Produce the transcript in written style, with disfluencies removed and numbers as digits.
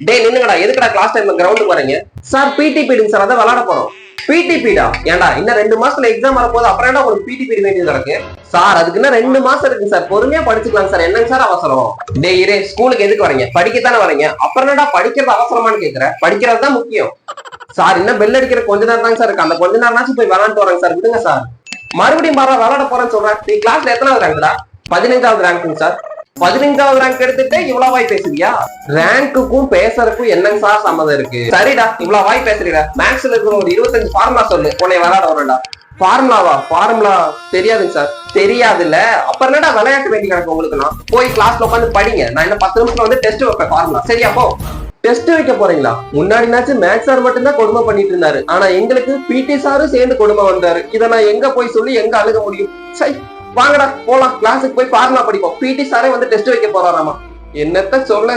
டேய் நின்னுங்கடா, எதுக்குடா கிளாஸ் டைம்ல கிரவுண்டுக்கு வரீங்க? சார் பிடி பீடுங்க சார், அதான் விளையாட போறோம். பிடி பீடா? ஏன்டா இன்னும் 2 மாசத்துல எக்ஸாம் வரப்போது, அப்புறம் ஏன்டா உங்களுக்கு பிடி பீடு வேண்டியது இருக்கு? சார் அதுக்கு இன்னும் 2 மாசம் இருக்கு சார், பொறுமையா படிச்சுக்கலாம் சார், என்னங்க சார் அவசரம்? டேய் இரு, ஸ்கூலுக்கு எதுக்கு வரீங்க? படிக்கத்தானே வரீங்க, அப்புறம் என்னடா படிக்கிறது அவசரமானு கேக்குற? படிக்கிறது தான் முக்கியம். சார் இன்னும் பெல் அடிக்கிற கொஞ்ச நேரம் தாங்க சார் இருக்கு, அந்த கொஞ்ச நேரம்னாச்சும் போய் விளையாண்டு வராங்க சார், விடுங்க சார். மறுபடியும் விளையாட போறேன்னு சொல்றேன். நீ கிளாஸ்ல எத்தனாவது ரேங்க்டா? 15வது ரேங்க்குங்க சார். 15வது ரேங்க் எடுத்துட்டு இவ்வளவு வாய் பேசுறியா? ரேங்க்குக்கும் பேசுறதுக்கும் என்னங்க சார் சம்மதம் இருக்கு? சரிடா, இவ்வளவு வாய் பேசுறீடா. மேக்ஸ்ல இருக்கிற ஒரு 25 ஃபார்முலா சொல்லு, உன்னை விளையாட வரேன்டா. ஃபார்முலாவா? ஃபார்முலா தெரியாதுங்க சார். தெரியாதுல்ல, அப்புறம் என்னடா விளையாட்டு வேண்டி கிடக்கு உங்களுக்கு? நான் போய் கிளாஸ்ல உட்காந்து படிங்க, நான் இன்னும் 10 நிமிஷம் வந்து டெஸ்ட் வைப்பேன் ஃபார்முலா. சரியா? போ. டெஸ்ட் வைக்க போறீங்களா? முன்னாடினாச்சும் மேக்ஸ் சார் மட்டும் தான் கொடுமை பண்ணிட்டு இருந்தாரு, ஆனா எங்களுக்கு பிடி சாரும் சேர்ந்து கொடுமை வந்தாரு. இதை நான் எங்க போய் சொல்லி எங்க அழுக முடியும்? சை, வாங்கடா போலாம், கிளாஸுக்கு போய் ஃபார்முலா படிப்போம். பிடி சாரே வந்து டெஸ்ட் வைக்க போறாராமா. என்னத்த சொல்ல.